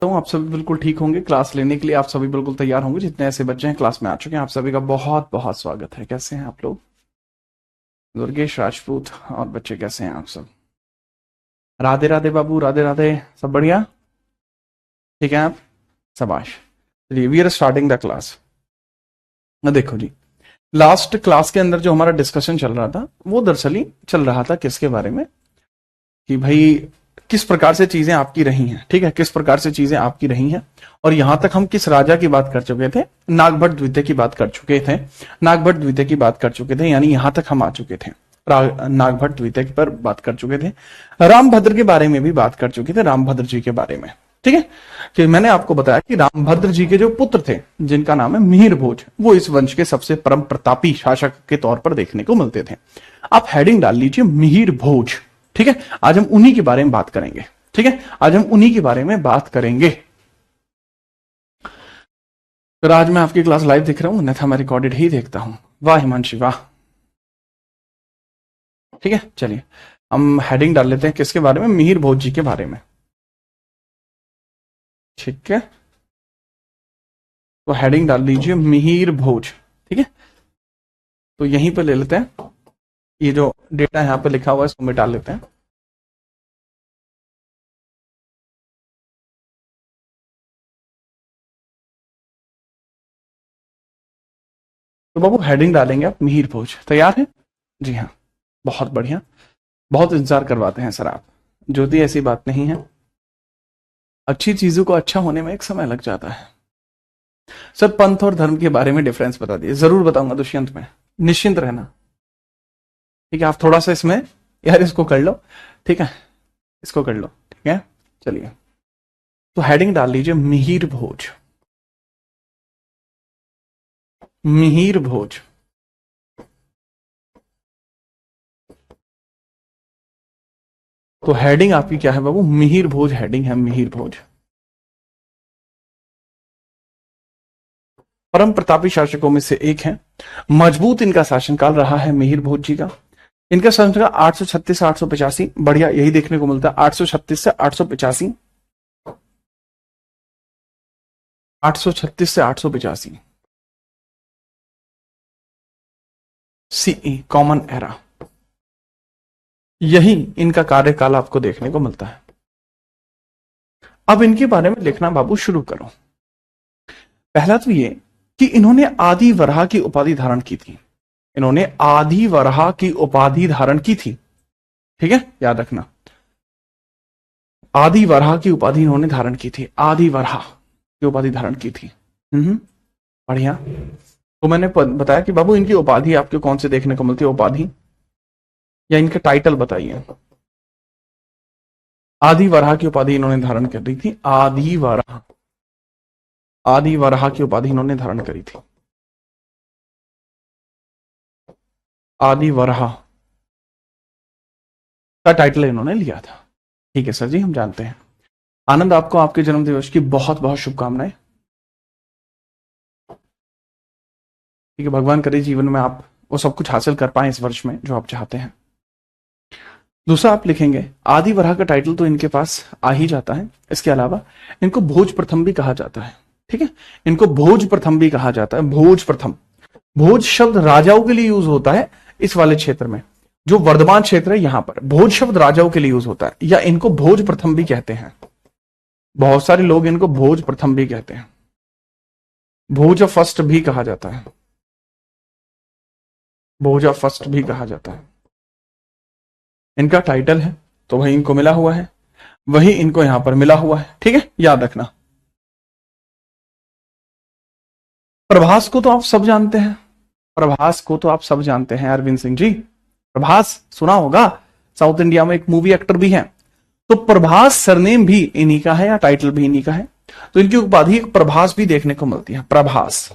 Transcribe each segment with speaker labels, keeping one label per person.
Speaker 1: हूँ आप सभी बिल्कुल ठीक होंगे। क्लास लेने के लिए आप सभी बिल्कुल तैयार होंगे। जितने ऐसे बच्चे हैं क्लास में आ चुके हैं, आप सभी का बहुत बहुत स्वागत है। कैसे हैं आप लोग? दुर्गेश राजपूत और बच्चे कैसे हैं आप सब? राधे राधे बाबू, राधे राधे। सब बढ़िया? ठीक है आप? शाबाश। चलिए, we are starting the class. देखो जी, लास्ट क्लास के अंदर जो हमारा डिस्कशन चल रहा था वो दरअसल ही चल रहा था किसके बारे में, कि भाई किस प्रकार से चीजें आपकी रही हैं। ठीक है, किस प्रकार से चीजें आपकी रही हैं। और यहां तक हम किस राजा की बात कर चुके थे? नागभट्ट द्वितीय की बात कर चुके थे। नागभट्ट द्वितीय की बात कर चुके थे, यानी यहां तक हम आ चुके थे। नागभट्ट द्वितीय पर बात कर चुके थे। रामभद्र के बारे में भी बात कर चुके थे, रामभद्र जी के बारे में। ठीक है, कि मैंने आपको बताया कि रामभद्र जी के जो पुत्र थे, जिनका नाम है मिहिर भोज, वो इस वंश के सबसे परम प्रतापी शासक के तौर पर देखने को मिलते थे। आप हेडिंग डाल लीजिए मिहिर भोज। ठीक है, आज हम उन्हीं के बारे में बात करेंगे। ठीक है, आज हम उन्हीं के बारे में बात करेंगे। तो आज मैं आपकी क्लास लाइव दिख रहा हूं, अन्यथा मैं रिकॉर्डेड ही देखता हूं। वाह हिमांशी वाह। ठीक है, चलिए हम हेडिंग डाल लेते हैं किसके बारे में? मिहिर भोज जी के बारे में। ठीक है, तो हेडिंग डाल लीजिए मिहिर भोज। ठीक है, तो यहीं पे ले लेते हैं, ये जो डेटा यहां पे लिखा हुआ है इसको मिटा लेते हैं। तो बाबू हेडिंग डालेंगे आप मिहिर भोज। तैयार है? जी हाँ, बहुत बढ़िया। बहुत इंतजार करवाते हैं सर आप। ज्योति, ऐसी बात नहीं है, अच्छी चीजों को अच्छा होने में एक समय लग जाता है। सर पंथ और धर्म के बारे में डिफरेंस बता दिए। जरूर बताऊंगा दुष्यंत में, निश्चिंत रहना। ठीक है, आप थोड़ा सा इसमें यार इसको कर लो। ठीक है, इसको कर लो। ठीक है, चलिए तो हेडिंग डाल लीजिए मिहिर भोज। मिहिर भोज। तो हेडिंग आपकी क्या है बाबू? मिहिर भोज हेडिंग है, मिहिर भोज। परम प्रतापी शासकों में से एक है। मजबूत इनका शासनकाल रहा है मिहिर भोज जी का। इनका शासनकाल 836 से 885, बढ़िया यही देखने को मिलता है। 836 से 885, 836 से 885 सीई कॉमन एरा, यही इनका कार्यकाल आपको देखने को मिलता है। अब इनके बारे में लिखना बाबू शुरू करो। पहला तो ये कि इन्होंने आदि वराह की उपाधि धारण की थी। इन्होंने आदि वराह की उपाधि धारण की थी। ठीक है, याद रखना, आदि वराह की उपाधि इन्होंने धारण की थी। आदि वराह की उपाधि धारण की थी। बढ़िया। तो मैंने बताया कि बाबू इनकी उपाधि आपको कौन से देखने को मिलती है? उपाधि या इनके टाइटल बताइए। आदि वराह की उपाधि इन्होंने धारण कर दी थी। आदि वराह, आदि वराह की उपाधि इन्होंने धारण करी थी। आदि वराह का टाइटल इन्होंने लिया था। ठीक है सर जी, हम जानते हैं। आनंद, आपको आपके जन्म दिवस की बहुत बहुत शुभकामनाएं। ठीक है, भगवान करे जीवन में आप वो सब कुछ हासिल कर पाए इस वर्ष में जो आप चाहते हैं। दूसरा आप लिखेंगे आदि वराह का टाइटल तो इनके पास आ ही जाता है। इसके अलावा इनको भोज प्रथम भी कहा जाता है। ठीक है, इनको भोज प्रथम भी कहा जाता है। भोज प्रथम, भोज शब्द राजाओं के लिए यूज होता है इस वाले क्षेत्र में। जो वर्धमान क्षेत्र है यहां पर भोज शब्द राजाओं के लिए यूज होता है, या इनको भोज प्रथम भी कहते हैं। बहुत सारे लोग इनको भोज प्रथम भी कहते हैं। भोज फर्स्ट भी कहा जाता है। भोज फर्स्ट भी कहा जाता है। इनका टाइटल है तो वही इनको मिला हुआ है, वही इनको यहां पर मिला हुआ है। ठीक है, याद रखना। प्रभास को तो आप सब जानते हैं। प्रभास को तो आप सब जानते हैं, अरविंद सिंह जी। प्रभास सुना होगा, साउथ इंडिया में एक मूवी एक्टर भी है। तो प्रभास सरनेम भी इन्हीं का है या टाइटल भी इन्हीं का है। तो इनकी उपाधि एक प्रभास भी देखने को मिलती है। प्रभास,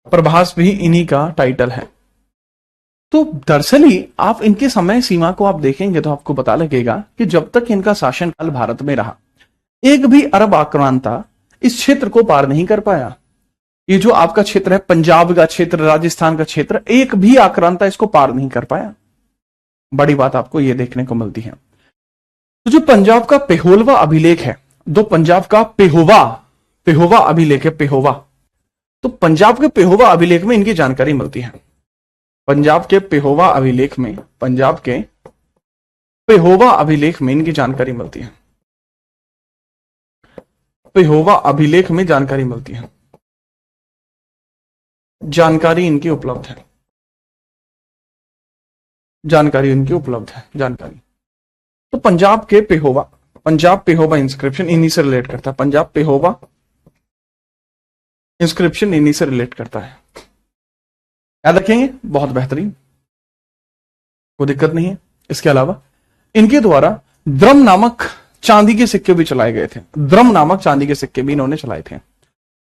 Speaker 1: प्रभास भी इन्हीं का टाइटल है। तो दरअसल ही आप इनके समय सीमा को आप देखेंगे तो आपको पता लगेगा कि जब तक इनका शासनकाल भारत में रहा, एक भी अरब आक्रांता इस क्षेत्र को पार नहीं कर पाया। ये जो आपका क्षेत्र है, पंजाब का क्षेत्र, राजस्थान का क्षेत्र, एक भी आक्रांता इसको पार नहीं कर पाया। बड़ी बात आपको ये देखने को मिलती है। तो जो पंजाब का पेहोलवा अभिलेख है, दो पंजाब का पेहोवा पेहोवा अभिलेख है, पेहोवा, तो पंजाब के पेहोवा अभिलेख में इनकी जानकारी मिलती है। पंजाब के पेहोवा अभिलेख में, पंजाब के पेहोवा अभिलेख में इनकी जानकारी मिलती है। पेहोवा अभिलेख में जानकारी मिलती है, जानकारी इनकी उपलब्ध है, जानकारी इनकी उपलब्ध है, जानकारी। तो पंजाब के पेहोवा, पंजाब पेहोवा इंस्क्रिप्शन इन्हीं से रिलेट करता है, पंजाब पेहोवा इंस्क्रिप्शन इन्हीं से रिलेट करता है। याद रखेंगे, बहुत बेहतरीन, कोई दिक्कत नहीं है। इसके अलावा इनके द्वारा द्रम नामक चांदी के सिक्के भी चलाए गए थे। द्रम नामक चांदी के सिक्के भी इन्होंने चलाए थे।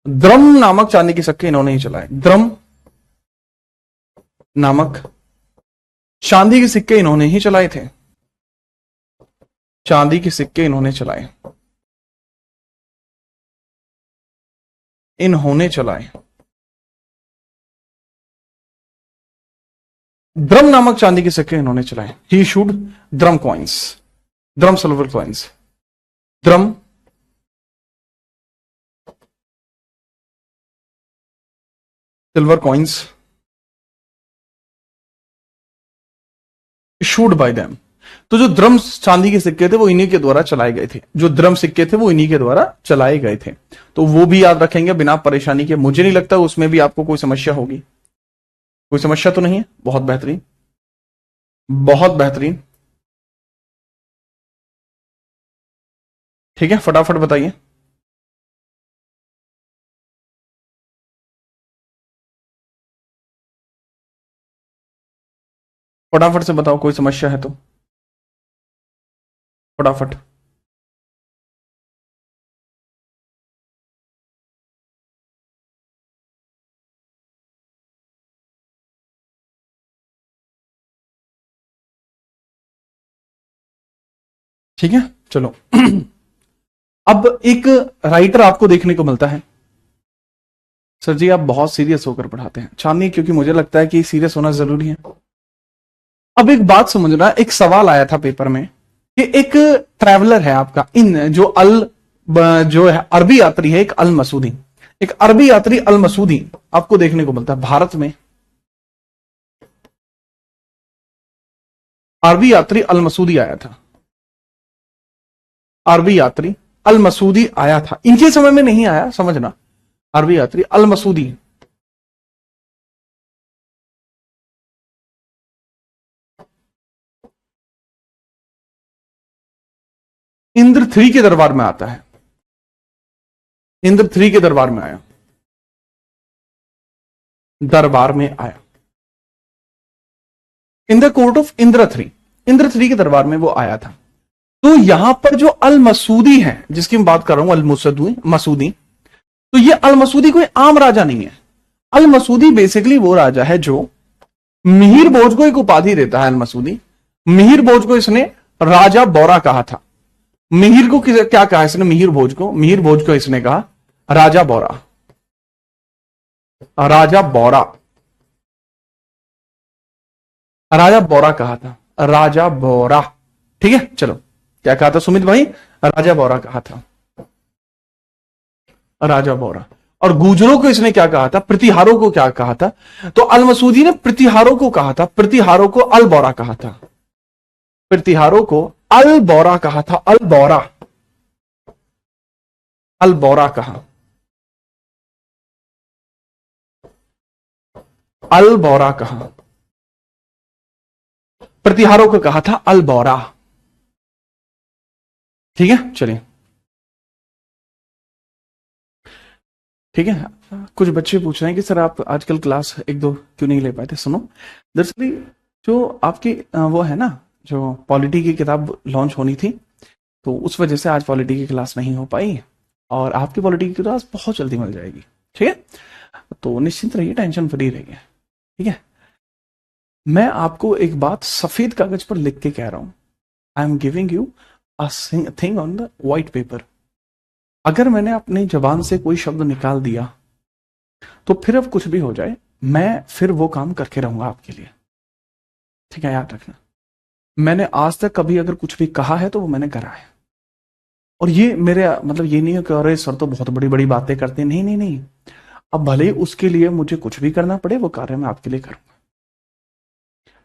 Speaker 1: द्रम नामक चांदी के सिक्के इन्होंने ही चलाए। द्रम नामक चांदी के सिक्के इन्होंने ही चलाए थे। चांदी के सिक्के इन्होंने चलाए, इन्होंने चलाए। द्रम नामक चांदी के सिक्के इन्होंने चलाए। He issued dramma coins, dramma silver coins, dramma silver coins issued by them. तो जो द्रम चांदी के सिक्के थे वो इन्हीं के द्वारा चलाए गए थे। जो द्रम सिक्के थे वो इन्हीं के द्वारा चलाए गए थे। तो वो भी याद रखेंगे बिना परेशानी के। मुझे नहीं लगता उसमें भी आपको कोई समस्या होगी। कोई समस्या तो नहीं है? बहुत बेहतरीन, बहुत बेहतरीन। ठीक है, फटाफट बताइए। फटाफट से बताओ, कोई समस्या है तो फटाफट। ठीक है, चलो। अब एक राइटर आपको देखने को मिलता है। सर जी आप बहुत सीरियस होकर पढ़ाते हैं। अच्छा नहीं, क्योंकि मुझे लगता है कि सीरियस होना जरूरी है। अब एक बात समझना, एक सवाल आया था पेपर में कि एक ट्रैवलर है आपका, इन जो है अरबी यात्री है, एक अल मसूदी, एक अरबी यात्री अल मसूदी आपको देखने को मिलता है भारत में। अरबी यात्री अल मसूदी आया था, अरबी यात्री अल मसूदी आया था। इनके समय में नहीं आया, समझना। अरबी यात्री अल मसूदी इंद्र थ्री के दरबार में आता है। इंद्र थ्री के दरबार में आया, दरबार में आया। In the court of Indra three, Indra three के दरबार में वो आया था। तो यहां पर जो अल मसूदी है, जिसकी मैं बात कर रहा हूं, अल मसूदी, तो ये अल मसूदी कोई आम राजा नहीं है। अल मसूदी बेसिकली वो राजा है जो मिहिर भोज को एक उपाधि देता है। अल मसूदी, मिहिर भोज को इसने राजा बोरा कहा था। मिहिर को क्या कहा इसने? मिहिर भोज को इसने कहा राजा बोरा, राजा बोरा, राजा बोरा कहा था, राजा बोरा। ठीक है, चलो। क्या कहा था सुमित भाई? राजा बोरा कहा था, राजा बोरा। और गुजरों को इसने क्या कहा था? प्रतिहारों को क्या कहा था? तो अल मसूदी ने प्रतिहारों को कहा था, प्रतिहारों को अल बोरा कहा था, प्रतिहारों को अल बोरा कहा था, अल बोरा, अल बोरा कहा, अल बोरा कहा, प्रतिहारों को कहा था अल बोरा। ठीक है, चलिए। ठीक है, कुछ बच्चे पूछ रहे हैं कि सर आप आजकल क्लास एक दो क्यों नहीं ले पाए थे। सुनो, दरअसल जो आपकी वो है ना, जो पॉलिटी की किताब लॉन्च होनी थी, तो उस वजह से आज पॉलिटी की क्लास नहीं हो पाई। और आपकी पॉलिटी की क्लास बहुत जल्दी मिल जाएगी। ठीक है, तो निश्चिंत रहिए, टेंशन फ्री रहिए। ठीक है, मैं आपको एक बात सफेद कागज पर लिख के कह रहा हूं। I am giving you a thing on the white paper. अगर मैंने अपनी जबान से कोई शब्द निकाल दिया तो फिर अब कुछ भी हो जाए, मैं फिर वो काम करके रहूंगा आपके लिए। ठीक है, याद रखना। मैंने आज तक कभी अगर कुछ भी कहा है तो वो मैंने करा है। और ये मेरे मतलब ये नहीं है कि अरे सर तो बहुत बड़ी बड़ी बातें करते हैं, नहीं नहीं नहीं। अब भले ही उसके लिए मुझे कुछ भी करना पड़े, वो कार्य मैं आपके लिए करूंगा।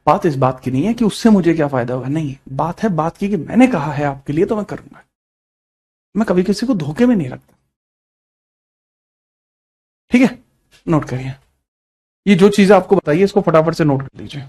Speaker 1: बात इस बात की नहीं है कि उससे मुझे क्या फायदा होगा, नहीं, बात है बात की कि मैंने कहा है आपके लिए तो मैं करूंगा। मैं कभी किसी को धोखे में नहीं रखता। ठीक है, नोट करिए। ये जो चीजें आपको बताइए इसको फटाफट से नोट कर लीजिए।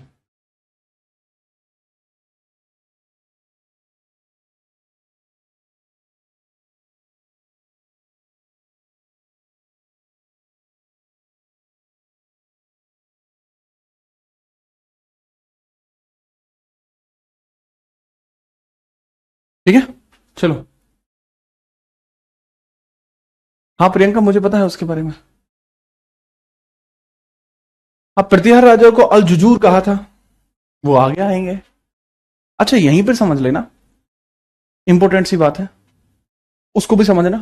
Speaker 1: ठीक है, चलो। हाँ प्रियंका, मुझे पता है उसके बारे में। हाँ, प्रतिहार राजा को अल जुजूर कहा था, वो आगे आएंगे। अच्छा, यहीं पर समझ लेना, इंपॉर्टेंट सी बात है, उसको भी समझना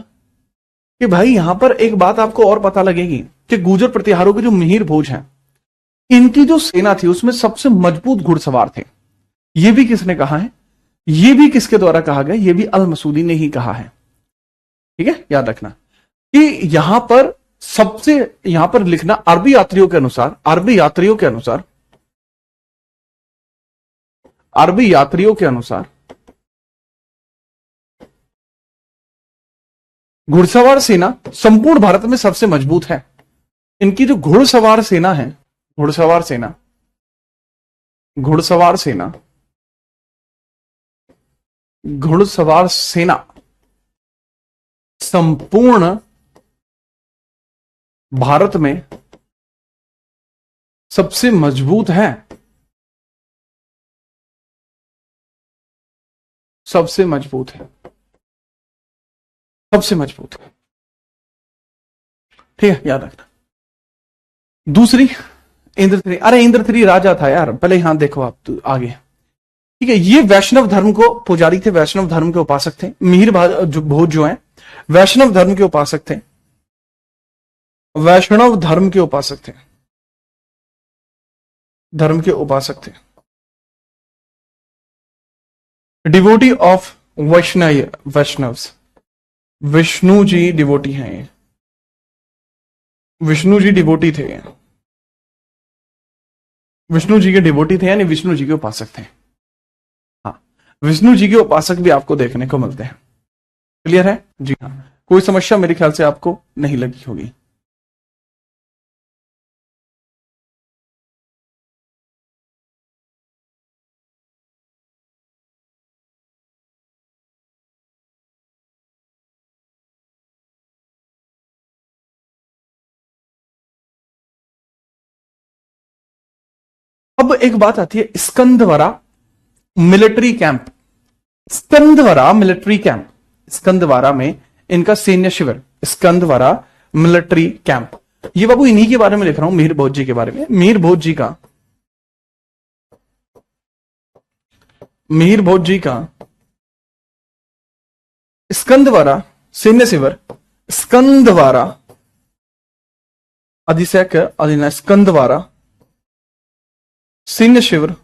Speaker 1: कि भाई यहां पर एक बात आपको और पता लगेगी कि गुर्जर प्रतिहारों के जो मिहिर भोज हैं, इनकी जो सेना थी उसमें सबसे मजबूत घुड़सवार थे। ये भी किसने कहा है, ये भी किसके द्वारा कहा गया, ये भी अल मसूदी ने ही कहा है। ठीक है, याद रखना कि यहां पर सबसे, यहां पर लिखना अरबी यात्रियों के अनुसार, अरबी यात्रियों के अनुसार, अरबी यात्रियों के अनुसार घुड़सवार सेना संपूर्ण भारत में सबसे मजबूत है। इनकी जो घुड़सवार सेना है, घुड़सवार सेना, घुड़सवार सेना, घुड़सवार सेना संपूर्ण भारत में सबसे मजबूत है, सबसे मजबूत है, सबसे मजबूत है। ठीक है, याद रखना। दूसरी, इंद्रथ्री, अरे इंद्रथ्री राजा था यार, पहले यहां देखो आप तो आगे। ठीक है, ये वैष्णव धर्म को पुजारी थे, वैष्णव धर्म के उपासक थे। मिहिर भोज जो है वैष्णव धर्म के उपासक थे, वैष्णव धर्म के उपासक थे, धर्म के उपासक थे, devotee of Vaishnav, Vaishnavs, Vishnu ji devotee हैं ये, विष्णु जी डिवोटी थे, विष्णु जी के डिवोटी थे यानी विष्णु जी के उपासक थे। हाँ, विष्णु जी के उपासक भी आपको देखने को मिलते हैं। क्लियर है जी? हाँ, कोई समस्या मेरे ख्याल से आपको नहीं लगी होगी। अब एक बात आती है, स्कंदवरा मिलिट्री कैंप, स्कंदवरा मिलिट्री कैंप, स्कंदवारा में इनका सैन्य शिविर, स्कंदवारा मिलिट्री कैंप। ये बाबू इन्हीं के बारे में लिख रहा हूं, मिहिर भोज जी के बारे में। मिहिर भोज जी का, मिहिर भोज जी का स्कंदवारा सैन्य शिविर, स्कंदवारा अधिसैक अधीन, स्कंदवारा सैन्य शिविर,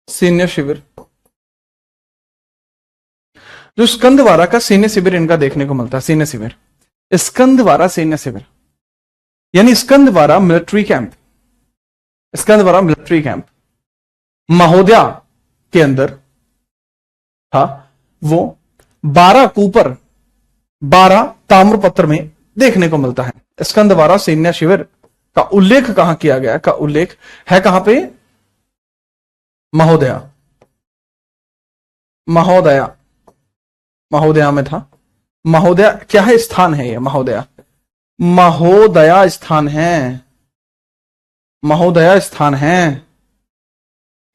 Speaker 1: सैन्य शिविर, जो स्कंदवारा का सैन्य शिविर इनका देखने को मिलता है, सैन्य शिविर, स्कंदवारा सैन्य शिविर यानी स्कंदवारा मिलिट्री कैंप, स्कंदवारा मिलिट्री कैंप महोदया के अंदर था। वो 12 कूपर, 12 ताम्रपत्र में देखने को मिलता है। स्कंदवारा सैन्य शिविर का उल्लेख कहां किया गया, का उल्लेख है कहां पे, महोदया, महोदया, महोदया में था। महोदया क्या है, स्थान है ये, महोदया, महोदया स्थान है, महोदया स्थान है,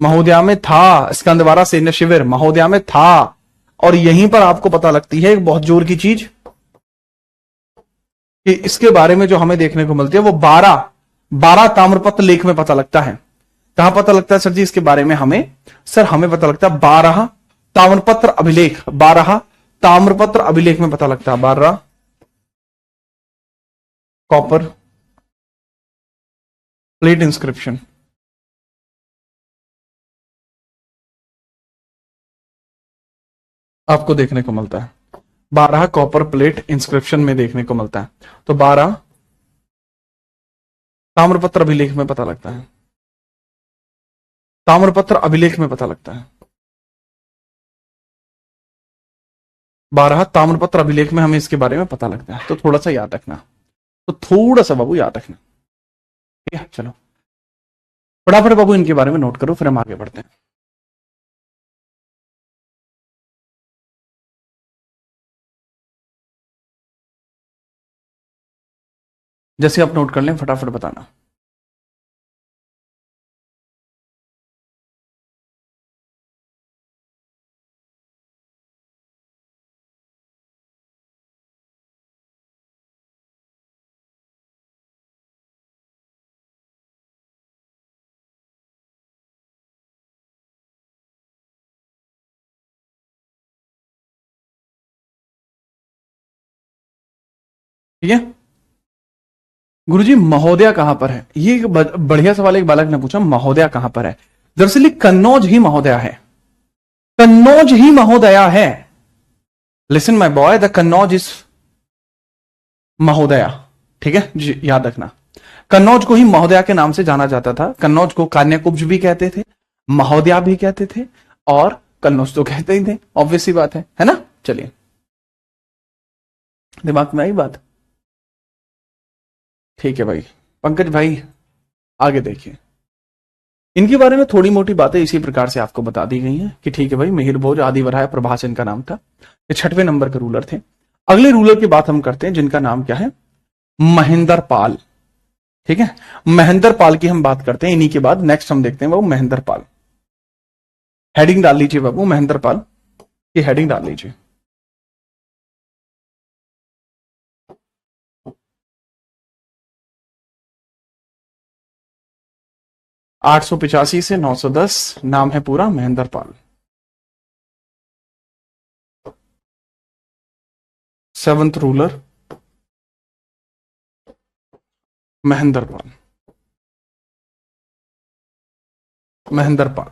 Speaker 1: महोदया में था। स्कंदवारा सैन्य शिविर महोदया में था। और यहीं पर आपको पता लगती है एक बहुत जोर की चीज कि इसके बारे में जो हमें देखने को मिलती है वो 12 ताम्रपत्र लेख में पता लगता है। कहां पता लगता है सर जी इसके बारे में हमें, सर हमें पता लगता है 12 ताम्रपत्र अभिलेख, 12 ताम्रपत्र अभिलेख में पता लगता है, 12 कॉपर प्लेट इंस्क्रिप्शन। आपको देखने को मिलता है। 12 कॉपर प्लेट इंस्क्रिप्शन में देखने को मिलता है। तो 12 ताम्रपत्र अभिलेख में पता लगता है। ताम्रपत्र अभिलेख में पता लगता है। 12 ताम्रपत्र अभिलेख में हमें इसके बारे में पता लगता है। तो थोड़ा सा याद रखना, तो थोड़ा सा बाबू याद रखना, ठीक है। चलो फटाफट बाबू इनके बारे में नोट करो, फिर हम आगे बढ़ते हैं। जैसे आप नोट कर लें फटाफट बताना। ठीक है गुरुजी, महोदया कहां पर है? ये एक बढ़िया सवाल एक बालक ने पूछा, महोदया कहां पर है? दरअसल कन्नौज ही महोदया है। कन्नौज ही महोदया है। Listen my boy, the Kannauj is महोदया। ठीक है जी, याद रखना। कन्नौज को ही महोदया के नाम से जाना जाता था। कन्नौज को कान्याकुब्ज भी कहते थे, महोदया भी कहते थे, और कन्नौज तो कहते ही थे। ऑब्वियस सी बात है ना। चलिए, दिमाग में आई बात? ठीक है भाई। पंकज भाई आगे देखिए। इनके बारे में थोड़ी मोटी बातें इसी प्रकार से आपको बता दी गई हैं कि ठीक है भाई, मिहिर भोज आदि वराय प्रभास इनका नाम था। ये 6वें नंबर के रूलर थे। अगले रूलर की बात हम करते हैं जिनका नाम क्या है? महेंद्र पाल। ठीक है, महेंद्र पाल की हम बात करते हैं। इन्हीं के बाद नेक्स्ट हम देखते हैं बाबू महेंद्र पाल। हेडिंग डाल लीजिए बाबू, महेंद्र पाल की हेडिंग डाल लीजिए। (885 से 910) नाम है पूरा महेंद्र पाल। 7th ruler Mahendra Pal. महेंद्र पाल,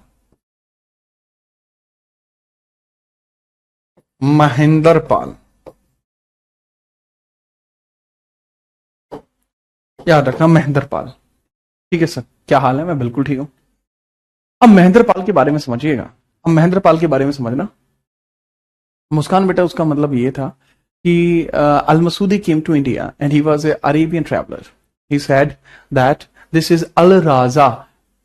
Speaker 1: महेंद्र पाल, याद रखना महेंद्र पाल। ठीक है सर, क्या हाल है? मैं बिल्कुल ठीक हूं। अब महेंद्र पाल के बारे में समझिएगा। अब महेंद्र पाल के बारे में समझना। मुस्कान बेटा, उसका मतलब ये था कि Al Masudi came to India and he was a Arabian traveller. He said that this is Al Raza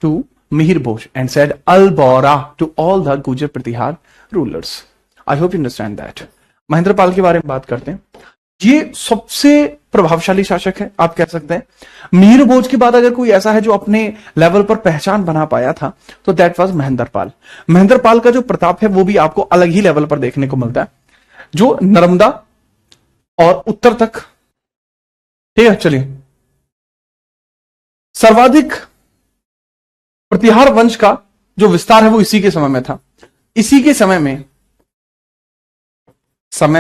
Speaker 1: to Mihir Bhoj and said Al Bora to all the Gujar Pratihar rulers. I hope you understand that. Mahendra Pal के बारे में बात करते हैं। ये सबसे प्रभावशाली शासक है, आप कह सकते हैं। मिहिर भोज के बाद अगर कोई ऐसा है जो अपने लेवल पर पहचान बना पाया था तो दैट वाज महेंद्र पाल। महेंद्र पाल का जो प्रताप है वो भी आपको अलग ही लेवल पर देखने को मिलता है, जो नर्मदा और उत्तर तक। ठीक है, चलिए। सर्वाधिक प्रतिहार वंश का जो विस्तार है वो इसी के समय में था। इसी के समय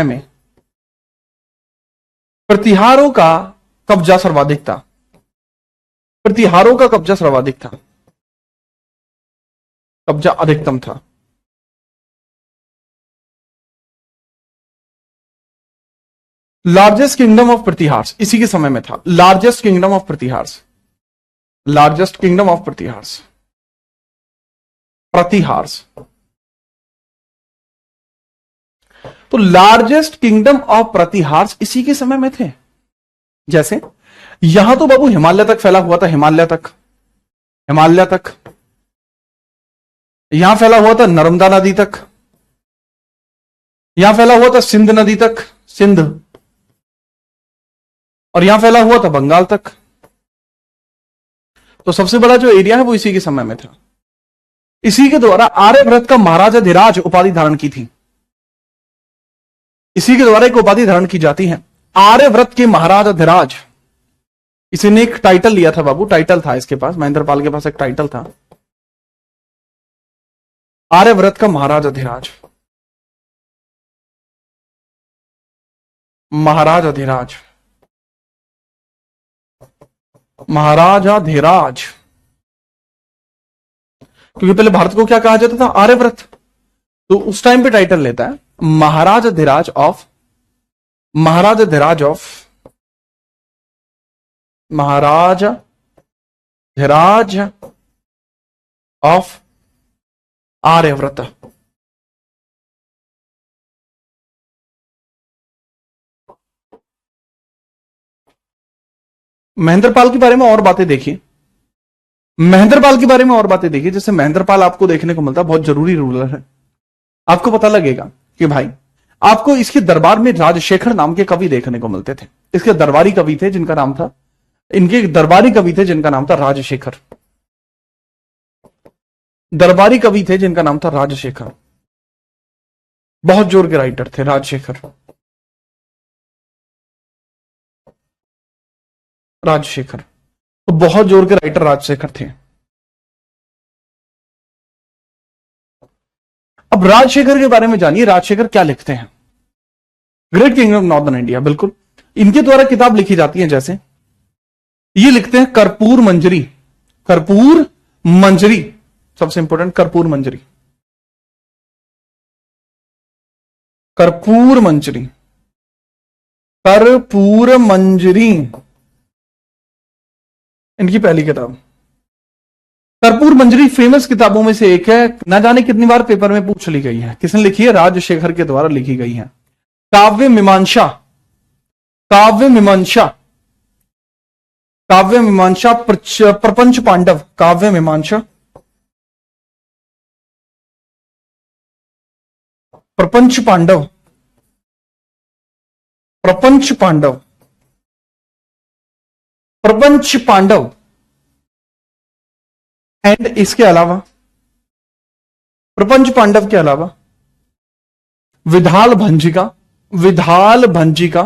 Speaker 1: में प्रतिहारों का कब्जा सर्वाधिक था। प्रतिहारों का कब्जा सर्वाधिक था, कब्जा अधिकतम था। लार्जेस्ट किंगडम ऑफ प्रतिहार्स इसी के समय में था। Largest kingdom of Pratihars, largest kingdom of Pratihars, Pratihars. तो लार्जेस्ट किंगडम ऑफ प्रतिहार्स इसी के समय में थे। जैसे यहां तो बाबू हिमालय तक फैला हुआ था, हिमालय तक, हिमालय तक। यहां फैला हुआ था नर्मदा नदी तक, यहां फैला हुआ था सिंध नदी तक, सिंध, और यहां फैला हुआ था बंगाल तक। तो सबसे बड़ा जो एरिया है वो इसी के समय में था। इसी के द्वारा आर्यव्रत का महाराजा धीराज उपाधि धारण की थी। इसी के द्वारा एक उपाधि धारण की जाती है, आर्यव्रत के महाराजा धीराज। इसी ने एक टाइटल लिया था बाबू, टाइटल था इसके पास, महेंद्र पाल के पास एक टाइटल था, आर्यव्रत का महाराजा धीराज। महाराजा धीराज, महाराजा धीराज। क्योंकि पहले भारत को क्या कहा जाता था? आर्यव्रत। तो उस टाइम पे टाइटल लेता है Maharajadhiraj of Maharajadhiraj of Maharajadhiraj of Aryavarta. Mahendrapal के बारे में और बातें देखिए, महेंद्रपाल के बारे में और बातें देखिए। जैसे महेंद्रपाल आपको देखने को मिलता है, बहुत जरूरी रूलर है। आपको पता लगेगा कि भाई आपको इसके दरबार में राजशेखर नाम के कवि देखने को मिलते थे। इसके दरबारी कवि थे जिनका नाम था इनके दरबारी कवि थे जिनका नाम था राजशेखर। दरबारी कवि थे जिनका नाम था राजशेखर। बहुत जोर के राइटर थे राजशेखर। राजशेखर तो बहुत जोर के राइटर राजशेखर थे। अब राजशेखर के बारे में जानिए, राजशेखर क्या लिखते हैं। Great king of northern India, बिल्कुल इनके द्वारा किताब लिखी जाती है। जैसे ये लिखते हैं कर्पूर मंजरी। कर्पूर मंजरी सबसे इंपॉर्टेंट, कर्पूर मंजरी। कर्पूर मंजरी, कर्पूर मंजरी इनकी पहली किताब। कर्पूर मंजरी फेमस किताबों में से एक है, ना जाने कितनी बार पेपर में पूछ ली गई है। किसने लिखी है? राजशेखर के द्वारा लिखी गई है। काव्य मीमांसा, काव्य मीमांसा, काव्य मीमांसा, प्रपंच पांडव, काव्य मीमांसा, प्रपंच पांडव, प्रपंच पांडव, प्रपंच पांडव। एंड इसके अलावा प्रपंच पांडव के अलावा विधाल भंजिका, विधाल भंजिका,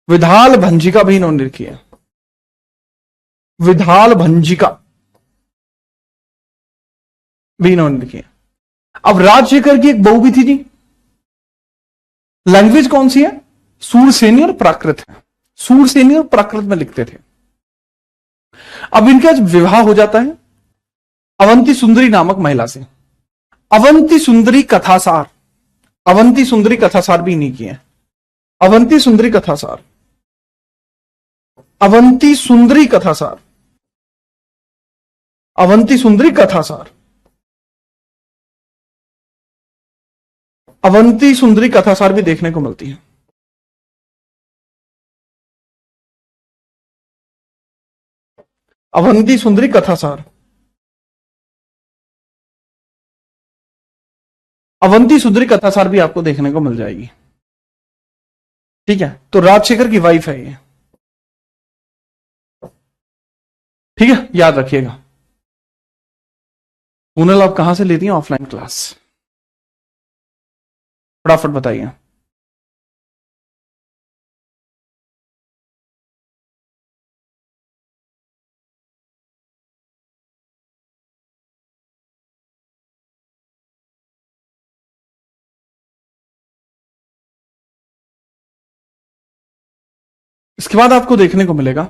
Speaker 1: विधाल भंजिका भी इन्होंने लिखी है। विधाल भंजिका भी इन्होंने लिखी है। अब राजशेखर की एक बहू भी थी जी। लैंग्वेज कौन सी है? सूरसेनी और प्राकृत है। सूरसेनी और प्राकृत में लिखते थे। अब इनका विवाह हो जाता है अवंती सुंदरी नामक महिला से। अवंती सुंदरी कथासार, अवंती सुंदरी कथासार भी नहीं किए। अवंती सुंदरी कथासार, अवंती सुंदरी कथासार, अवंती सुंदरी कथासार, अवंती सुंदरी कथासार भी देखने को मिलती है। अवंती सुंदरी कथासार, अवंती सुंदरी कथासार भी आपको देखने को मिल जाएगी। ठीक है, तो राजशेखर की वाइफ है ये। ठीक है, याद रखिएगा। पूनल आप कहां से लेती हैं ऑफलाइन क्लास? फटाफट बताइए। इसके बाद आपको देखने को मिलेगा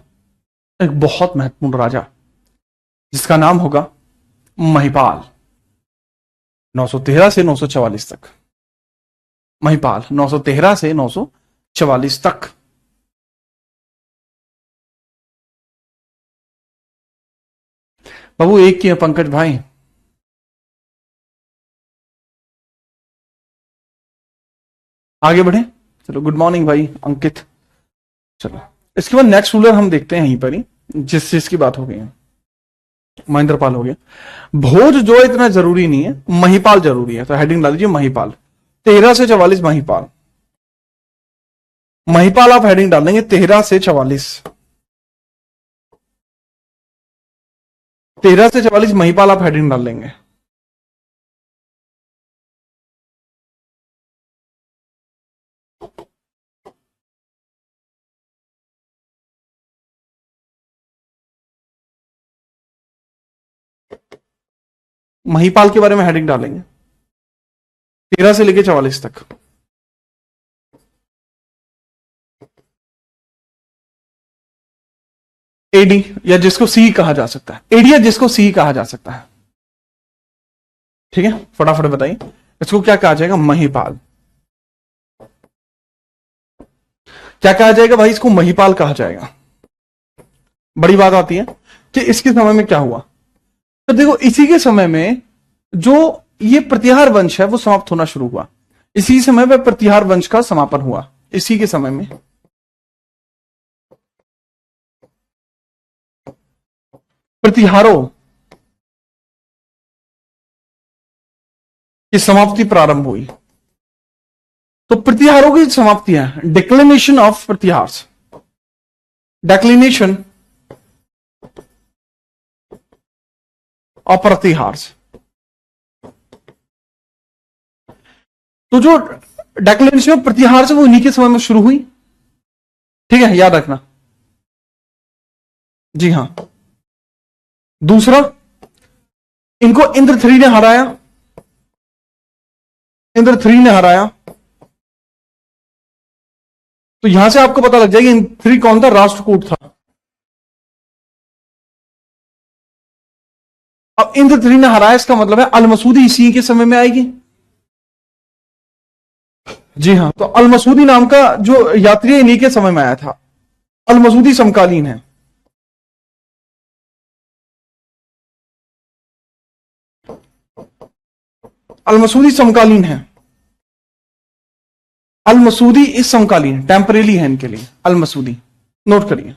Speaker 1: एक बहुत महत्वपूर्ण राजा जिसका नाम होगा महिपाल। 913 से 944 तक। महिपाल 913 से 944 तक। बाबू एक की है पंकज भाई। आगे बढ़े, चलो। गुड मॉर्निंग भाई अंकित। चलो इसके बाद नेक्स्ट रूलर हम देखते हैं यहीं पर ही, जिस चीज की बात हो गई है। महेंद्रपाल हो गया। भोज जो इतना जरूरी नहीं है, महिपाल जरूरी है, तो हेडिंग डाल दीजिए महिपाल। 13 से 44 महिपाल। महिपाल आप हेडिंग डाल देंगे 13 से 44। 13 से 44 महिपाल आप हेडिंग डाल लेंगे। महिपाल के बारे में हेडिंग डालेंगे 13 से लेके 44 तक। एडी, या जिसको सी कहा जा सकता है, एडी या जिसको सी कहा जा सकता है। ठीक है, फटाफट बताइए इसको क्या कहा जाएगा? महिपाल। क्या कहा जाएगा भाई? इसको महिपाल कहा जाएगा। बड़ी बात आती है कि इसके समय में क्या हुआ। तो देखो, इसी के समय में जो ये प्रतिहार वंश है वो समाप्त होना शुरू हुआ। इसी समय में प्रतिहार वंश का समापन हुआ। इसी के समय में प्रतिहारों की समाप्ति प्रारंभ हुई। तो प्रतिहारों की समाप्ति है डिक्लिनेशन ऑफ प्रतिहार्स, डेक्लिनेशन ऑफ प्रतिहार्स। तो जो डेक्लिनेशन ऑफ प्रतिहार वो इन्हीं के समय में शुरू हुई। ठीक है, याद रखना। जी हां, दूसरा, इनको इंद्र थ्री ने हराया। इंद्र थ्री ने हराया। तो यहां से आपको पता लग जाएगा इंद्र थ्री कौन था? राष्ट्रकूट था। अब इंद्र थ्री ने हराया, इसका मतलब है अल-मसूदी इसी के समय में आएगी। जी हां, तो अल-मसूदी नाम का जो यात्री इन्हीं के समय में आया था। अल-मसूदी समकालीन है। अल-मसूदी समकालीन है। अल-मसूदी इस समकालीन, टेम्परेली है इनके लिए अल-मसूदी। नोट करिए।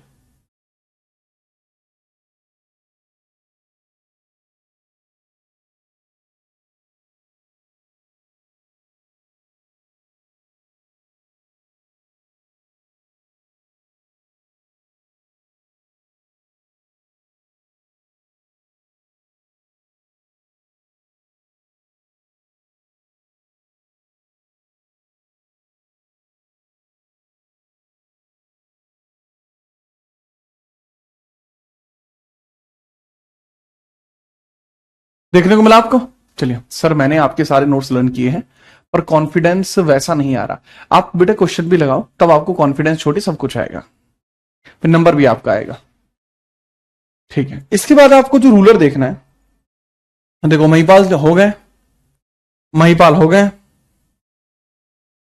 Speaker 1: देखने को मिला आपको? चलिए सर, मैंने आपके सारे नोट्स लर्न किए हैं पर कॉन्फिडेंस वैसा नहीं आ रहा। आप बेटा क्वेश्चन भी लगाओ, तब आपको कॉन्फिडेंस छोटी सब कुछ आएगा, फिर नंबर भी आपका आएगा। ठीक है, इसके बाद आपको जो रूलर देखना है, देखो महिपाल हो गए, महिपाल हो गए।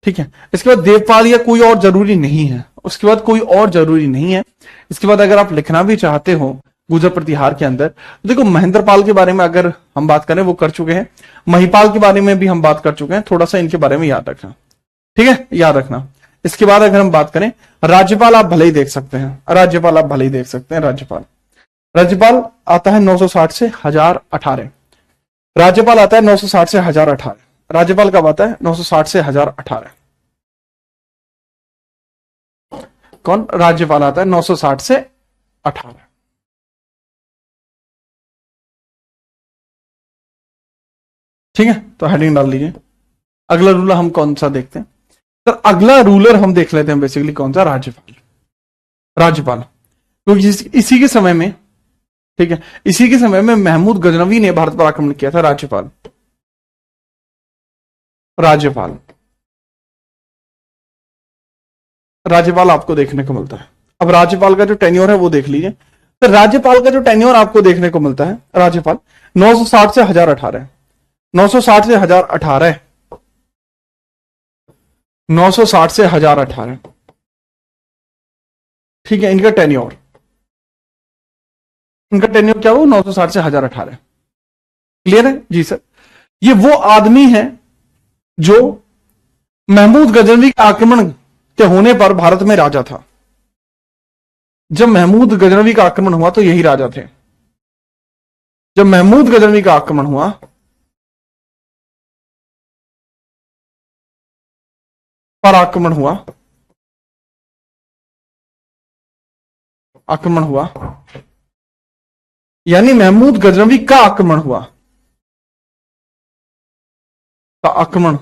Speaker 1: ठीक है, इसके बाद देवपाल या कोई और जरूरी नहीं है। उसके बाद कोई और जरूरी नहीं है। इसके बाद अगर आप लिखना भी चाहते हो गुर्जर प्रतिहार के अंदर, तो देखो महेंद्रपाल के बारे में अगर हम बात करें वो कर चुके हैं, महिपाल के बारे में भी हम बात कर चुके हैं। थोड़ा सा इनके बारे में याद रखना। ठीक है, याद रखना। इसके बाद अगर हम बात करें, राज्यपाल आप भले ही देख सकते हैं, राज्यपाल आप भले ही देख सकते हैं। राज्यपाल, राज्यपाल आता है 960 से 1018। राज्यपाल आता है 960 से 1018। राज्यपाल कब आता है? 960 से 1018। कौन? राज्यपाल आता है 960 से 18। ठीक है, तो हेडिंग डाल लीजिए। अगला रूलर हम कौन सा देखते हैं? तो अगला रूलर हम देख लेते हैं बेसिकली कौन सा? राज्यपाल। राज्यपाल, क्योंकि इसी के समय में, ठीक है, इसी के समय में महमूद गजनवी ने भारत पर आक्रमण किया था। राज्यपाल, राज्यपाल, राज्यपाल आपको देखने को मिलता है। अब राज्यपाल का जो टेन्योर है वो देख लीजिए। तो राज्यपाल का जो टेन्योर आपको देखने को मिलता है, राज्यपाल 960 से 1018। 960 से 1018, 960 से 1018। ठीक है, इनका टेन्योर, इनका टेन्योर क्या हो? 960 से 1018। क्लियर है जी सर? ये वो आदमी है जो महमूद गजनवी के आक्रमण के होने पर भारत में राजा था। जब महमूद गजनवी का आक्रमण हुआ तो यही राजा थे। जब महमूद गजनवी का आक्रमण हुआ, पर आक्रमण हुआ, आक्रमण हुआ, यानी महमूद गजनवी का आक्रमण हुआ, का आक्रमण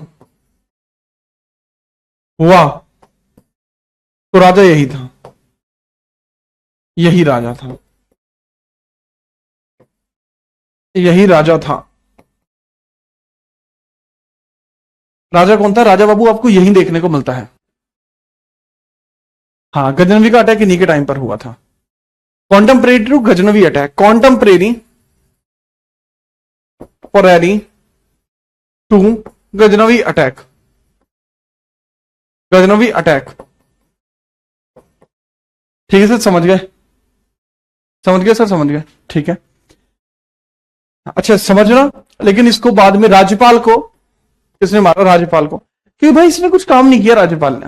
Speaker 1: हुआ, तो राजा यही था, यही राजा था, यही राजा था। राजा कौन था? राजा बाबू आपको यही देखने को मिलता है। हाँ, गजनवी का अटैक इन्हीं के टाइम पर हुआ था। Contemporary to Ghaznavi attack, contemporary, पोरेरी to Ghaznavi attack, Ghaznavi attack. ठीक है सर, समझ गए, समझ गए सर, समझ गए, ठीक है। अच्छा समझना, लेकिन इसको बाद में राज्यपाल को किसने मारा? राज्यपाल को, क्योंकि भाई इसने कुछ काम नहीं किया, राज्यपाल ने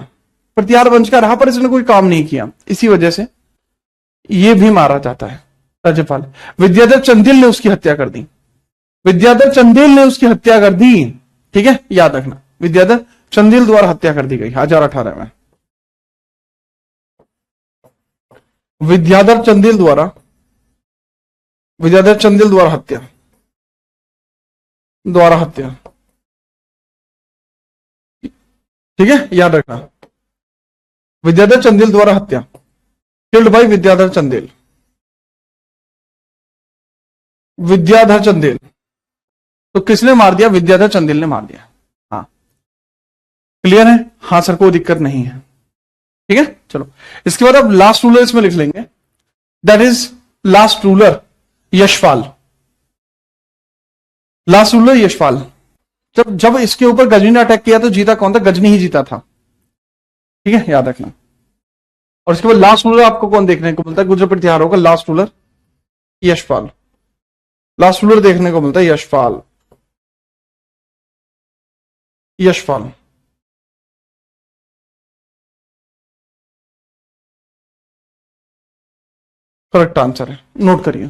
Speaker 1: प्रतिहार वंश का रहा पर इसने कोई काम नहीं किया, इसी वजह से ये भी मारा जाता है राज्यपाल। विद्याधर चंदेल ने उसकी हत्या कर दी, विद्याधर चंदेल ने उसकी हत्या कर दी, ठीक है, याद रखना, विद्याधर चंदेल द्वारा हत्या कर दी गई 1018 में। विद्याधर चंदेल द्वारा, विद्याधर चंदेल द्वारा हत्या, द्वारा हत्या, ठीक है, याद रखना, विद्याधर चंदेल द्वारा हत्या, किल्ड बाय विद्याधर चंदेल, विद्याधर चंदेल। तो किसने मार दिया? विद्याधर चंदेल ने मार दिया। हाँ क्लियर है? हाँ सर, कोई दिक्कत नहीं है, ठीक है। चलो इसके बाद अब लास्ट रूलर इसमें लिख लेंगे, that is last ruler Yashpal. Last ruler Yashpal. जब जब इसके ऊपर गजनी ने अटैक किया तो जीता कौन था? गजनी ही जीता था, ठीक है, याद रखना। और इसके बाद लास्ट रूलर आपको कौन देखने को मिलता है गुजर प्रतिहार होगा? Last ruler Yashpal, last ruler देखने को मिलता है यशपाल, यशपाल। करेक्ट आंसर है, नोट करिए।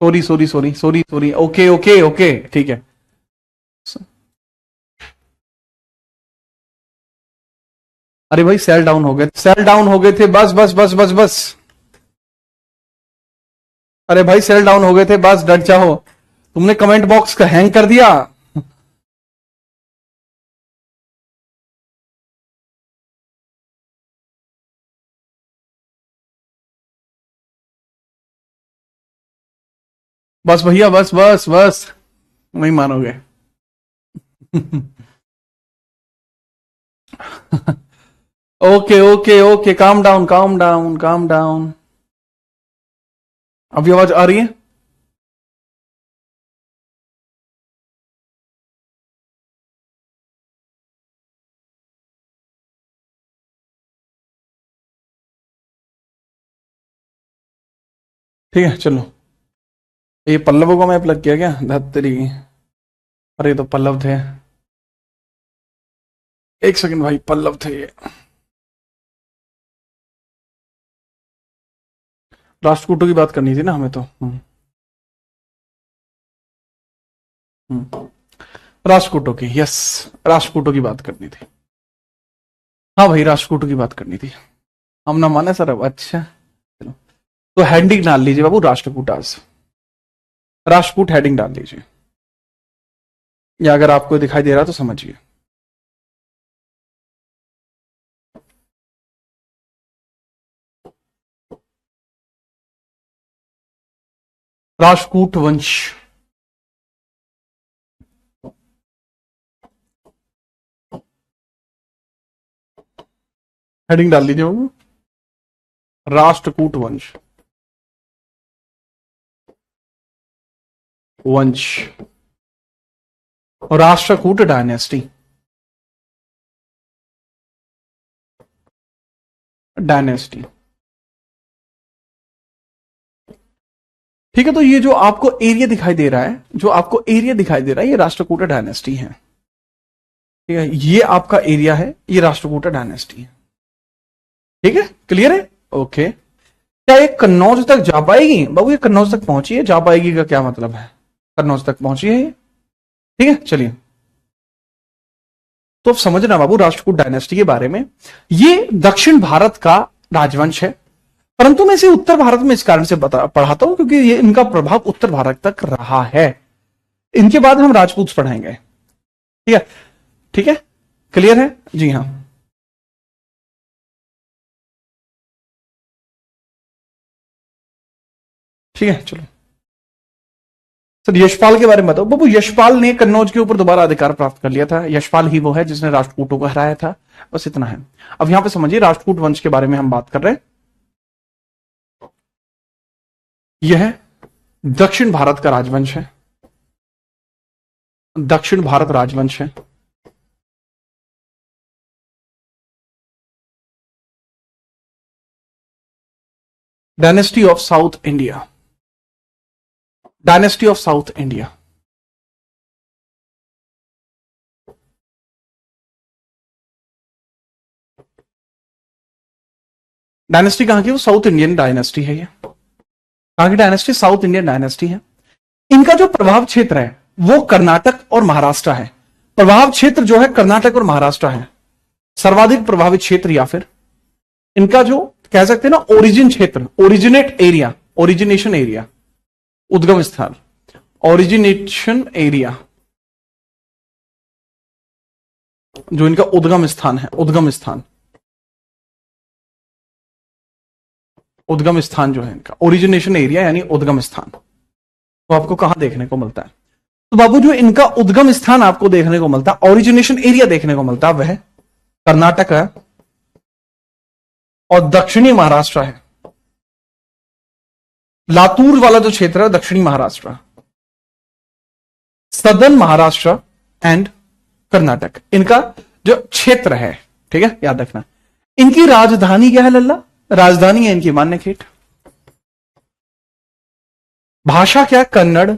Speaker 1: Sorry sorry sorry sorry sorry, okay okay okay, ठीक है। अरे भाई सेल डाउन हो गए, सेल डाउन हो गए थे, बस बस बस बस बस। अरे भाई सेल डाउन हो गए थे, बस डट जाओ। तुमने कमेंट बॉक्स का हैंग कर दिया। बस भैया, बस बस बस, नहीं मानोगे। Okay okay okay, calm down calm down calm down. अभी आवाज आ रही है? ठीक है चलो। ये पल्लवों को मैं प्लग किया क्या? धत्तरी। अरे ये तो पल्लव थे। एक सेकंड भाई, पल्लव थे ये। राष्ट्रकूटों की बात करनी थी ना हमें तो। हम्म। राष्ट्रकूटों की, यस। राष्ट्रकूटों की बात करनी थी। हाँ भाई, राष्ट्रकूटों की बात करनी थी। हम ना माने सर अब, अच्छा चलो। तो हेडिंग डाल लीजिए बाबू, राष्ट्रकूटास। राष्ट्रकूट हेडिंग डाल लीजिए, या अगर आपको दिखाई दे रहा है तो समझिए। राष्ट्रकूट वंश। हेडिंग डाल लीजिए बाबू, राष्ट्रकूट वंश। वंश। और राष्ट्रकूट डायनेस्टी। डायनेस्टी। ठीक है, तो ये जो आपको एरिया दिखाई दे रहा है, जो आपको एरिया दिखाई दे रहा है, ये राष्ट्रकूट डायनेस्टी है। ठीक है, ये आपका एरिया है, ये राष्ट्रकूट डायनेस्टी है। ठीक है, क्लियर है? ओके। क्या ये कन्नौज तक जा पाएगी बाबू? ये कन्नौज तक पहुंची है, जा पाएगी का क्या मतलब है? कन्नौज तक पहुंची है ये। ठीक है, चलिए। तो अब समझना बाबू राष्ट्रकूट डायनेस्टी के बारे में। ये दक्षिण भारत का राजवंश है, परंतु मैं इसे उत्तर भारत में इस कारण से पढ़ाता हूं क्योंकि ये इनका प्रभाव उत्तर भारत तक रहा है। इनके बाद हम राजपूत पढ़ाएंगे। ठीक है? ठीक है, क्लियर है? जी हाँ। ठीक है, चलो। सर यशपाल के बारे में बताओ बाबू। यशपाल ने कन्नौज के ऊपर दोबारा अधिकार प्राप्त कर लिया था। यशपाल ही वो है जिसने राष्ट्रकूटों को हराया था। बस इतना है। अब यहां पे समझिए, राष्ट्रकूट वंश के बारे में हम बात कर रहे हैं। यह दक्षिण भारत का राजवंश है। दक्षिण भारत राजवंश है। Dynasty of south India. Dynasty of south India. Dynasty कहां की? वो साउथ इंडियन डायनेस्टी है। ये कहां की डायनेस्टी? साउथ इंडियन डायनेस्टी है। इनका जो प्रभाव क्षेत्र है वो कर्नाटक और महाराष्ट्र है। प्रभाव क्षेत्र जो है कर्नाटक और महाराष्ट्र है, सर्वाधिक प्रभावित क्षेत्र, या फिर इनका जो कह सकते हैं ना ओरिजिन क्षेत्र, ओरिजिनेट एरिया, ओरिजिनेशन एरिया, उद्गम स्थान, ओरिजिनेशन एरिया, जो इनका उद्गम स्थान है, उद्गम स्थान, उद्गम स्थान जो है इनका ओरिजिनेशन एरिया यानी उद्गम स्थान, तो आपको कहां देखने को मिलता है? तो बाबू जो इनका उद्गम स्थान आपको देखने को मिलता है, ओरिजिनेशन एरिया देखने को मिलता है, वह कर्नाटक है और दक्षिणी महाराष्ट्र है। लातूर वाला जो क्षेत्र है दक्षिणी महाराष्ट्र, सदर्न महाराष्ट्र एंड कर्नाटक, इनका जो क्षेत्र है। ठीक है, याद रखना। इनकी राजधानी क्या है लल्ला? राजधानी है इनकी मान्यखेट। भाषा क्या है? कन्नड़।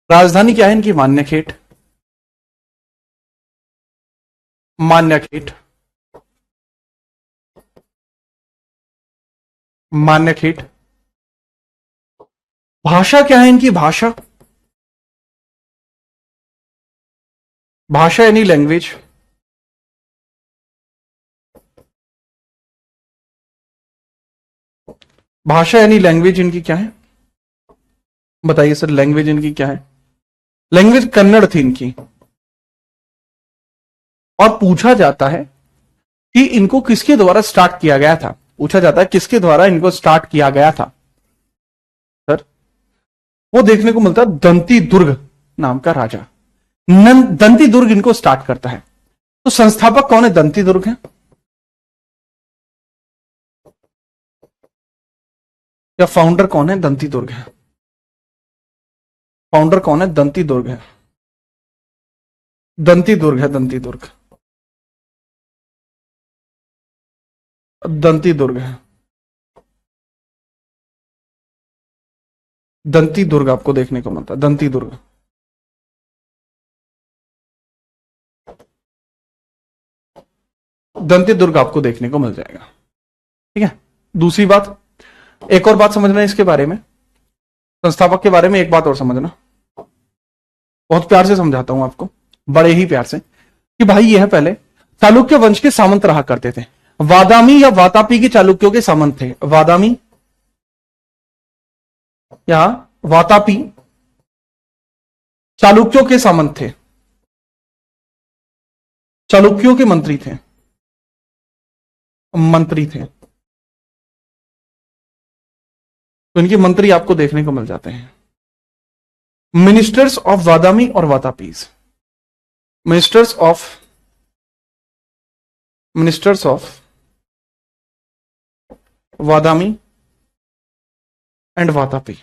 Speaker 1: राजधानी क्या है इनकी? मान्यखेट। मान्यखेट। मान्यखेट। भाषा क्या है इनकी? भाषा। भाषा यानी लैंग्वेज। भाषा यानी लैंग्वेज इनकी क्या है? बताइए सर, लैंग्वेज इनकी क्या है? लैंग्वेज कन्नड़ थी इनकी। और पूछा जाता है कि इनको किसके द्वारा स्टार्ट किया गया था। पूछा जाता है किसके द्वारा इनको स्टार्ट किया गया था सर। वो देखने को मिलता है दंती दुर्ग नाम का राजा। दंती दुर्ग इनको स्टार्ट करता है। तो संस्थापक कौन है? दंती दुर्ग है। या फाउंडर कौन है? दंती दुर्ग है। फाउंडर कौन है? दंती दुर्ग है। दंती दुर्ग है। दंती दुर्ग। दंती दुर्ग है। दंती दुर्ग आपको देखने को मिलता है। दंती दुर्ग। दंती दुर्ग आपको देखने को मिल जाएगा। ठीक है। दूसरी बात, एक और बात समझना है इसके बारे में, संस्थापक के बारे में एक बात और समझना। बहुत प्यार से समझाता हूं आपको, बड़े ही प्यार से, कि भाई यह पहले चालुक्य वंश के सामंत रहा करते थे। वादामी या वातापी के चालुक्यों के सामंत थे। वादामी या वातापी चालुक्यों के सामंत थे। चालुक्यों के मंत्री थे। मंत्री थे। तो इनके मंत्री आपको देखने को मिल जाते हैं। मिनिस्टर्स ऑफ वादामी और Vatapis. Ministers of Badami and Vatapi.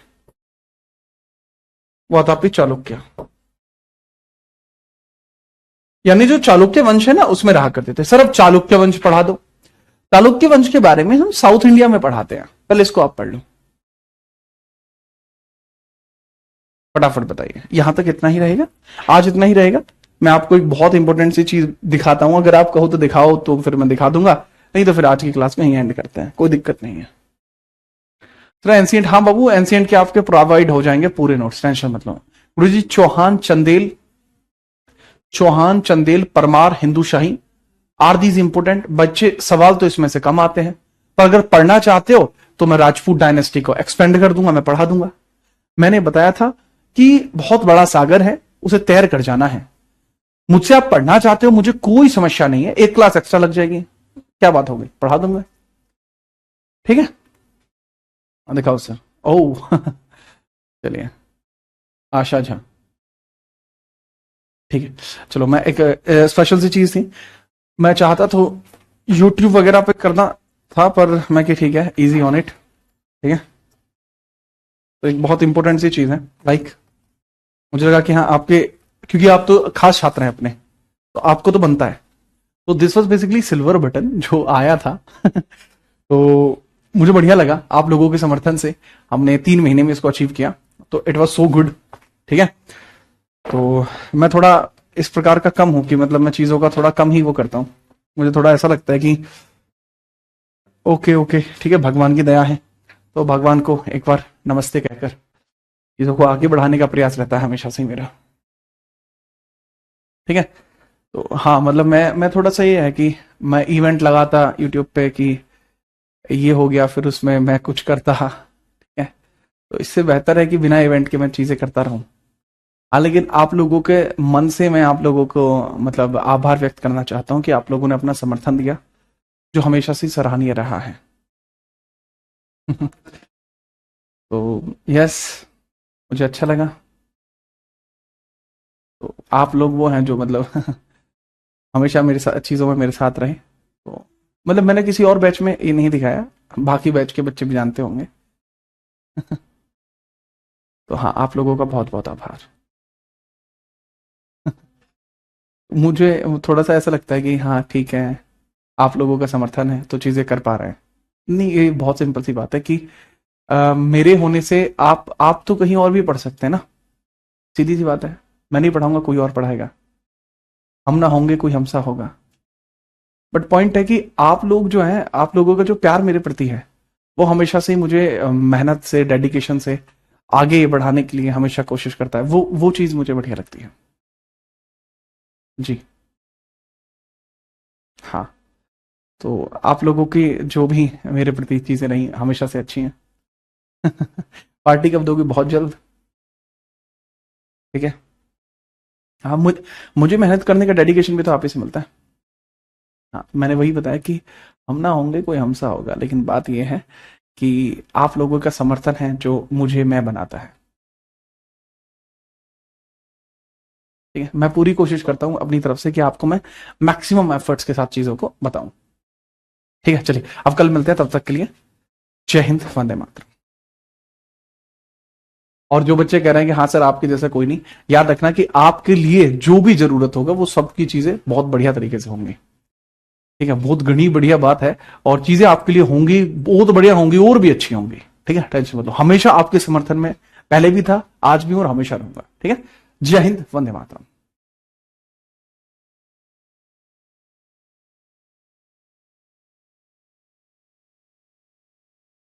Speaker 1: Vatapi Chalukya, यानी जो चालुक्य वंश है ना उसमें रहा करते थे। सर अब चालुक्य वंश पढ़ा दो। चालुक्य वंश के बारे में हम साउथ इंडिया में पढ़ाते हैं, पहले इसको आप पढ़ लो। फटाफट बताइए। यहां तक इतना ही रहेगा, आज इतना ही रहेगा। मैं आपको एक बहुत इंपॉर्टेंट सी चीज दिखाता हूं, अगर आप कहो तो दिखाओ, तो फिर मैं दिखा दूंगा, नहीं तो फिर आज की क्लास में ही एंड करते हैं, कोई दिक्कत नहीं है। तो एंशिएंट, हाँ बाबू एंशिएंट के आपके प्रोवाइड हो जाएंगे पूरे नोट्स, टेंशन मतलब। गुरु जी चौहान चंदेल परमार हिंदू शाही, आर दीज इंपोर्टेंट। बच्चे सवाल तो इसमें से कम आते हैं, पर अगर पढ़ना चाहते हो तो मैं राजपूत डायनेस्टी को एक्सपेंड कर दूंगा, मैं पढ़ा दूंगा। मैंने बताया था कि बहुत बड़ा सागर है, उसे तैर कर जाना है। मुझसे आप पढ़ना चाहते हो, मुझे कोई समस्या नहीं है, एक क्लास एक्स्ट्रा लग जाएगी, क्या बात होगी, पढ़ा दूंगा। ठीक है, दिखाओ सर। ओह चलिए, आशा झा, ठीक है। चलो, मैं एक स्पेशल सी चीज थी, मैं चाहता तो यूट्यूब वगैरह पे करना था, पर मैं कि ठीक है, इजी ऑन इट। ठीक है, तो एक बहुत इंपॉर्टेंट सी चीज है, लाइक मुझे लगा कि हाँ आपके, क्योंकि आप तो खास छात्र हैं अपने, तो आपको तो बनता है। तो this was basically silver button जो आया था तो मुझे बढ़िया लगा, आप लोगों के समर्थन से हमने 3 महीने में इसको अचीव किया, तो इट वाज सो गुड। ठीक है, तो मैं थोड़ा इस प्रकार का कम हूं कि मतलब मैं चीजों का थोड़ा कम ही वो करता हूं। मुझे थोड़ा ऐसा लगता है कि ओके ओके ठीक है, भगवान की दया है, तो भगवान को एक बार नमस्ते कहकर चीजों को आगे बढ़ाने का प्रयास रहता है हमेशा से मेरा। ठीक है, तो हाँ मतलब मैं थोड़ा सा ये है कि मैं इवेंट लगाता यूट्यूब पे कि ये हो गया, फिर उसमें मैं कुछ करता। ठीक है, तो इससे बेहतर है कि बिना इवेंट के मैं चीजें करता रहूं। हाँ, लेकिन आप लोगों के मन से मैं आप लोगों को मतलब आभार व्यक्त करना चाहता हूँ कि आप लोगों ने अपना समर्थन दिया, जो हमेशा से सराहनीय रहा है। तो यस, मुझे अच्छा लगा। तो आप लोग वो हैं जो मतलब हमेशा मेरे साथ चीज़ों में मेरे साथ रहे। तो मतलब मैंने किसी और बैच में ये नहीं दिखाया, बाकी बैच के बच्चे भी जानते होंगे। तो हाँ, आप लोगों का बहुत बहुत आभार। मुझे थोड़ा सा ऐसा लगता है कि हाँ ठीक है, आप लोगों का समर्थन है तो चीज़ें कर पा रहे हैं। नहीं, ये बहुत सिंपल सी बात है कि मेरे होने से आप तो कहीं और भी पढ़ सकते हैं ना, सीधी सी बात है। मैं नहीं पढ़ाऊंगा, कोई और पढ़ाएगा, हम ना होंगे कोई हमसा होगा। बट पॉइंट है कि आप लोग जो हैं, आप लोगों का जो प्यार मेरे प्रति है, वो हमेशा से ही मुझे मेहनत से, डेडिकेशन से आगे बढ़ाने के लिए हमेशा कोशिश करता है। वो चीज़ मुझे बढ़िया लगती है जी। हाँ, तो आप लोगों की जो भी मेरे प्रति चीज़ें रही हमेशा से अच्छी हैं। पार्टी कब दोगे? बहुत जल्द। ठीक है। हाँ, मुझे मेहनत करने का डेडिकेशन भी तो आप ही से मिलता है। हाँ, मैंने वही बताया कि हम ना होंगे कोई हमसा होगा, लेकिन बात यह है कि आप लोगों का समर्थन है जो मुझे मैं बनाता है। ठीक है, मैं पूरी कोशिश करता हूं अपनी तरफ से कि आपको मैं मैक्सिमम एफर्ट्स के साथ चीजों को बताऊं। ठीक है, चलिए अब कल मिलते हैं, तब तक के लिए जय हिंद, वंदे मातरम। और जो बच्चे कह रहे हैं कि हाँ सर आपके जैसा कोई नहीं, याद रखना कि आपके लिए जो भी जरूरत होगा वो सबकी चीजें बहुत बढ़िया तरीके से होंगी। ठीक है, बहुत घनी बढ़िया बात है, और चीजें आपके लिए होंगी, बहुत बढ़िया होंगी और भी अच्छी होंगी। ठीक है, टेंशन मत लो, हमेशा आपके समर्थन में पहले भी था, आज भी हूं और हमेशा रहूंगा। ठीक है, जय हिंद, वंदे मातरम।